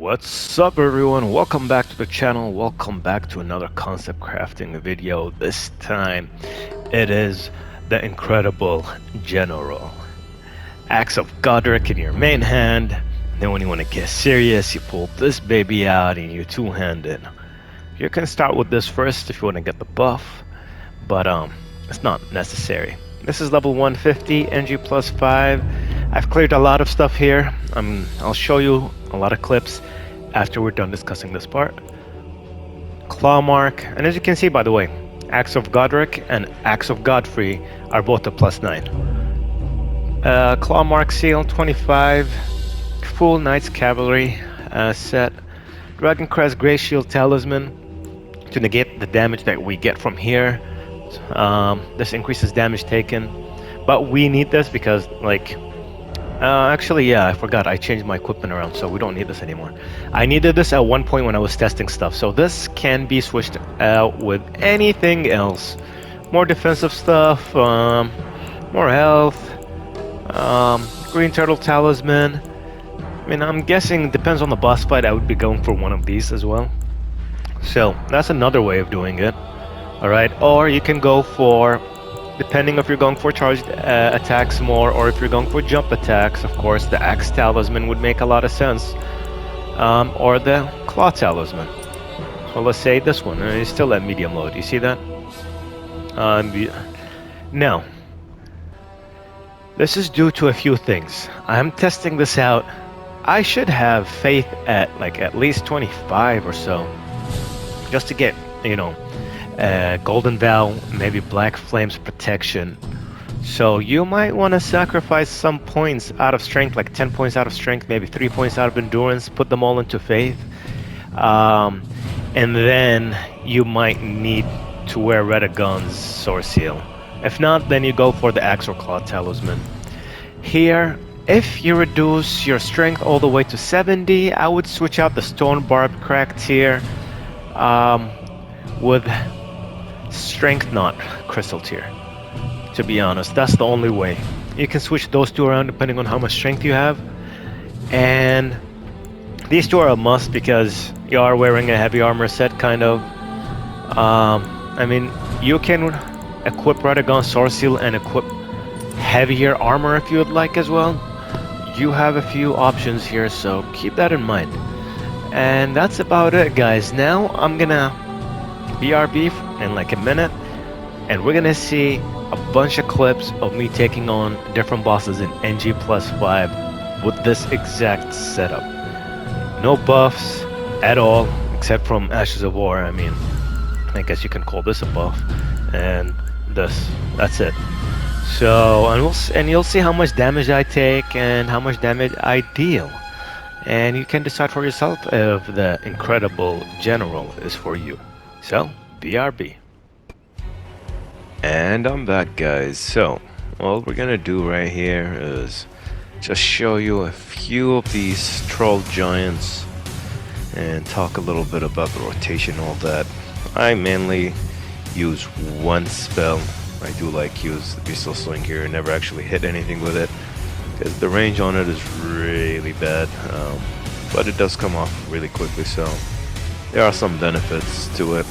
What's up everyone? Welcome back to the channel. Welcome back to another concept crafting video. This time it is the incredible General. Axe of Godric in your main hand. Then when you want to get serious, you pull this baby out and you two-hand it. You can start with this first if you want to get the buff, but it's not necessary. This is level 150, NG plus 5. I've cleared a lot of stuff here. I'll show you a lot of clips after we're done discussing this part. Claw Mark, and as you can see by the way, Axe of Godric and Axe of Godfrey are both a +9. Claw Mark Seal 25, full Knights Cavalry set, Dragon Crest Grey Shield Talisman to negate the damage that we get from here. This increases damage taken, but we need this because actually, yeah, I forgot. I changed my equipment around, so we don't need this anymore. I needed this at one point when I was testing stuff, so this can be switched out with anything else. More defensive stuff, more health, Green Turtle Talisman. I mean, I'm guessing, depends on the boss fight, I would be going for one of these as well. So, that's another way of doing it. Alright, or you can go for, depending if you're going for charged attacks more, or if you're going for jump attacks, of course, the Axe Talisman would make a lot of sense. Or the Claw Talisman. So let's say this one, it's still at medium load, you see that? Now, this is due to a few things. I'm testing this out. I should have faith at at least 25 or so, just to get, Golden Vow, maybe Black Flames protection. So you might want to sacrifice some points out of strength, like 10 points out of strength, maybe 3 points out of endurance, put them all into faith. And then you might need to wear Redagon's Sword Seal. If not, then you go for the Axe or Claw Talisman. Here, if you reduce your strength all the way to 70, I would switch out the Stone Barbed Cracked Tier with Strength Knot Crystal Tier. To be honest, that's the only way. You can switch those two around depending on how much strength you have. And these two are a must because you are wearing a heavy armor set, kind of. I mean, you can equip Redagon Sword Seal and equip heavier armor if you would like as well. You have a few options here, so keep that in mind. And that's about it, guys. Now I'm gonna BRB in like a minute, and we're gonna see a bunch of clips of me taking on different bosses in NG plus 5 with this exact setup. No buffs at all, except from Ashes of War. I mean, I guess you can call this a buff, and that's it. So, and you'll see how much damage I take and how much damage I deal, and you can decide for yourself if the incredible General is for you. So, BRB. And I'm back, guys. So, what we're gonna do right here is just show you a few of these troll giants and talk a little bit about the rotation, all that. I mainly use one spell. I do use the Beastly Sling here and never actually hit anything with it because the range on it is really bad, but it does come off really quickly, so there are some benefits to it.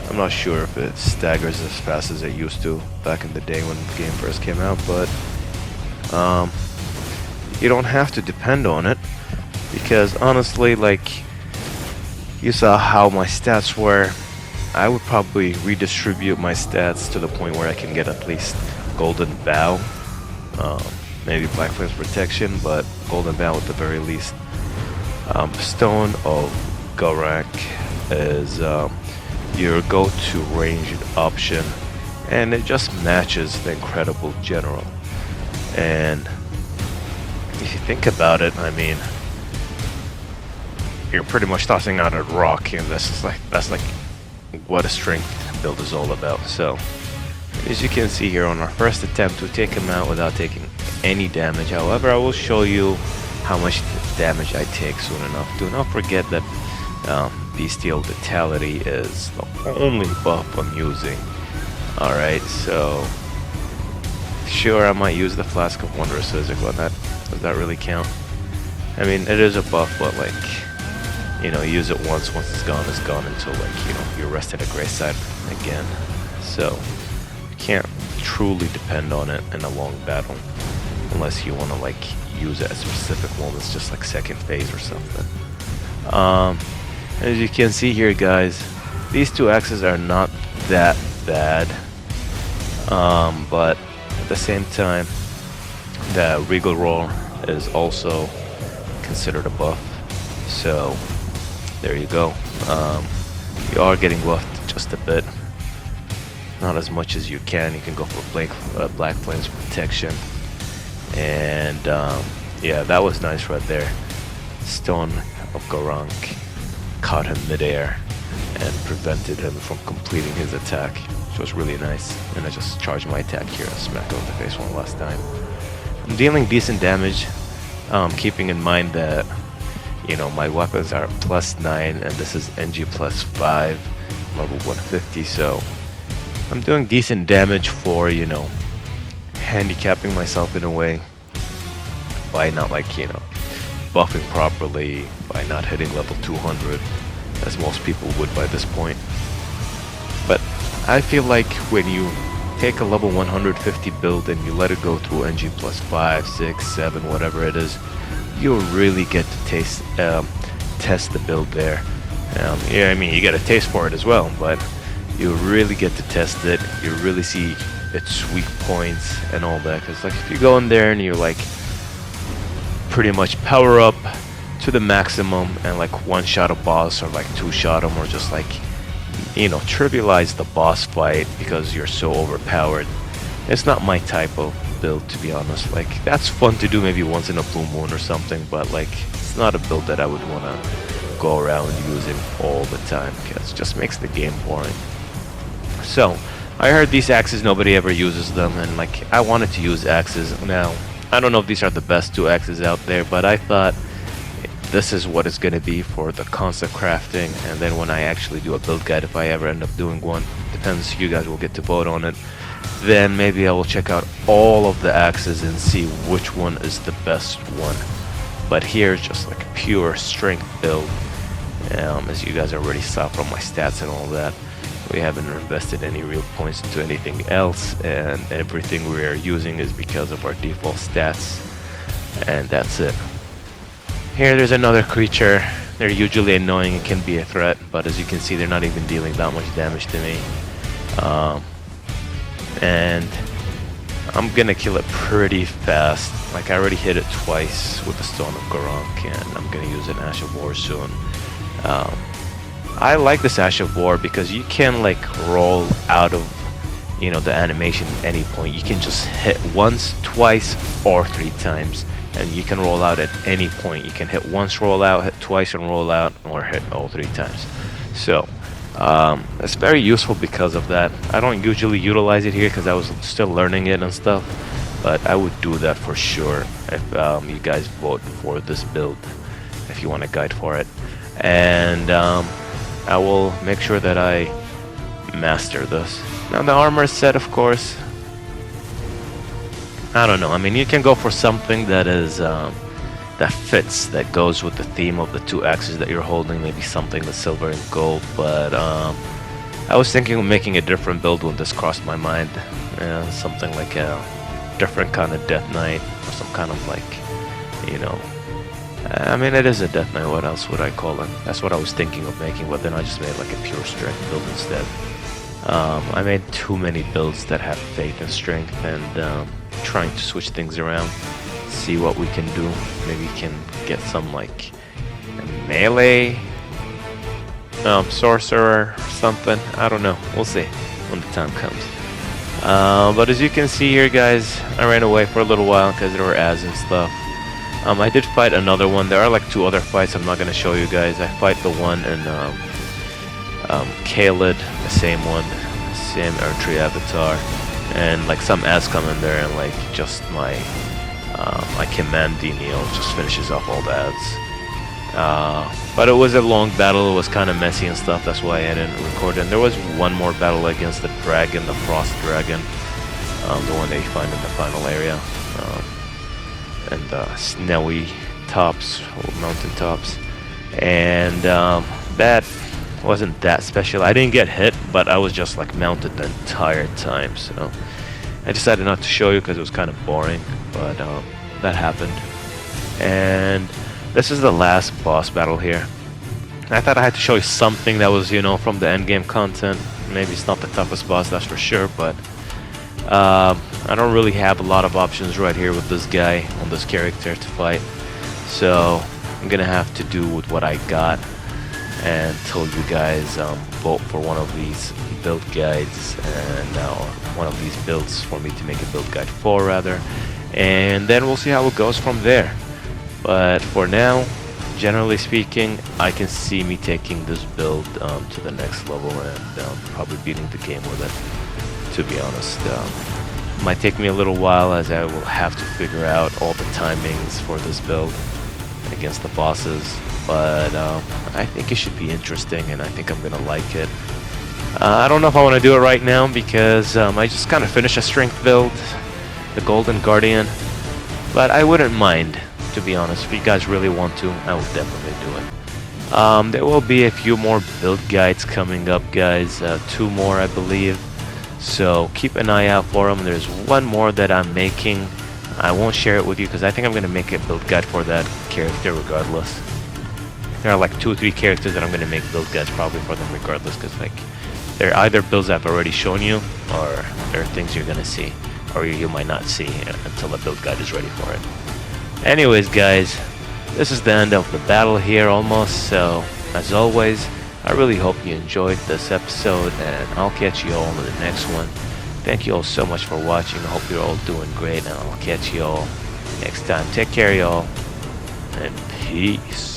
I'm not sure if it staggers as fast as it used to back in the day when the game first came out, but you don't have to depend on it because honestly, you saw how my stats were. I would probably redistribute my stats to the point where I can get at least Golden Vow, maybe Black Flames protection, but Golden Vow at the very least. Stone of Garak is your go-to ranged option, and it just matches the incredible General. And if you think about it, I mean, you're pretty much tossing out a rock, and that's like what a strength build is all about. So as you can see here on our first attempt, we take him out without taking any damage. However, I will show you how much damage I take soon enough. Do not forget that Bestial Vitality is the only buff I'm using. Alright, so sure, I might use the Flask of Wondrous Physical, but does that really count? I mean, it is a buff, but like, you know, use it once it's gone until like, you know, you're rested at Greyside again. So you can't truly depend on it in a long battle unless you want to like use it at specific moments, just like second phase or something. As you can see here, guys, these two axes are not that bad, but at the same time, the Regal Roll is also considered a buff. So there you go. You are getting buffed just a bit, not as much as you can. You can go for Black Flames protection, and yeah, that was nice right there. Stone of Garank caught him midair and prevented him from completing his attack, which was really nice. And I just charged my attack here and smacked him in the face one last time. I'm dealing decent damage, keeping in mind that, you know, my weapons are +9 and this is NG +5, level 150, so I'm doing decent damage for, you know, handicapping myself in a way by not, like, you know, buffing properly, by not hitting level 200 as most people would by this point. But I feel like when you take a level 150 build and you let it go through NG +5, 6, 7, whatever it is, you really get to test the build there. Yeah, I mean, you get a taste for it as well, but you really get to test it. You really see its weak points and all that. Because like, if you go in there and you like pretty much power up to the maximum and like one-shot a boss or like two-shot him, or just like, you know, trivialize the boss fight because you're so overpowered, it's not my type of build, to be honest. Like, that's fun to do maybe once in a blue moon or something, but like, it's not a build that I would want to go around using all the time, because it just makes the game boring. So I heard these axes, nobody ever uses them, and like, I wanted to use axes. Now I don't know if these are the best two axes out there, but I thought this is what it's going to be for the concept crafting, and then when I actually do a build guide, if I ever end up doing one, depends, you guys will get to vote on it, then maybe I will check out all of the axes and see which one is the best one. But here's just like a pure strength build, as you guys already saw from my stats and all that. We haven't invested any real points into anything else, and everything we are using is because of our default stats, and that's it. Here there's another creature. They're usually annoying and can be a threat, but as you can see, they're not even dealing that much damage to me. And I'm gonna kill it pretty fast. Like, I already hit it twice with the Stone of Garank, and I'm gonna use an Ash of War soon. I like this Ash of War because you can like roll out of, you know, the animation at any point. You can just hit once, twice, or 3 times, and you can roll out at any point. You can hit once, roll out, hit twice and roll out, or hit all 3 times. So it's very useful because of that. I don't usually utilize it here because I was still learning it and stuff, but I would do that for sure if you guys vote for this build, if you want a guide for it. And I will make sure that I master this. Now the armor set, of course, I don't know. I mean, you can go for something that is that fits, that goes with the theme of the 2 axes that you're holding. Maybe something that's silver and gold. But I was thinking of making a different build when this crossed my mind. Something like a different kind of Death Knight, or some kind of like, you know. I mean, it is a Death Knight, what else would I call it? That's what I was thinking of making, but then I just made like a pure strength build instead. I made too many builds that have faith and strength, and trying to switch things around, see what we can do. Maybe we can get some like a melee sorcerer or something. I don't know, we'll see when the time comes. But as you can see here, guys, I ran away for a little while because there were ads and stuff. I did fight another one. There are like 2 other fights I'm not going to show you guys. I fight the one in Kaled, the same one, same Erdtree avatar, and like some ads come in there, and like just my command Denial just finishes off all the ads. But it was a long battle. It was kind of messy and stuff. That's why I didn't record it. And there was one more battle against the dragon, the Frost Dragon, the one that you find in the final area. And the snowy tops, or mountain tops, and that wasn't that special. I didn't get hit, but I was just like mounted the entire time, so I decided not to show you because it was kind of boring, but that happened. And this is the last boss battle here. I thought I had to show you something that was, you know, from the endgame content. Maybe it's not the toughest boss, that's for sure, but I don't really have a lot of options right here with this guy on this character to fight. So I'm gonna have to do with what I got and tell you guys vote for one of these build guides and one of these builds for me to make a build guide for, rather, and then we'll see how it goes from there. But for now, generally speaking, I can see me taking this build to the next level and probably beating the game with it, to be honest. Might take me a little while as I will have to figure out all the timings for this build against the bosses, but I think it should be interesting and I think I'm gonna like it. I don't know if I want to do it right now because I just kind of finished a strength build, the Golden Guardian, but I wouldn't mind, to be honest. If you guys really want to, I will definitely do it. There will be a few more build guides coming up, guys, 2 more I believe, so keep an eye out for them. There's one more that I'm making. I won't share it with you because I think I'm going to make a build guide for that character regardless. There are like 2 or 3 characters that I'm going to make build guides probably for them regardless, because like they're either builds I've already shown you or they're things you're going to see or you might not see until the build guide is ready for it. Anyways, guys, this is the end of the battle here almost, so as always, I really hope you enjoyed this episode, and I'll catch you all in the next one. Thank you all so much for watching. I hope you're all doing great, and I'll catch you all next time. Take care, y'all, and peace.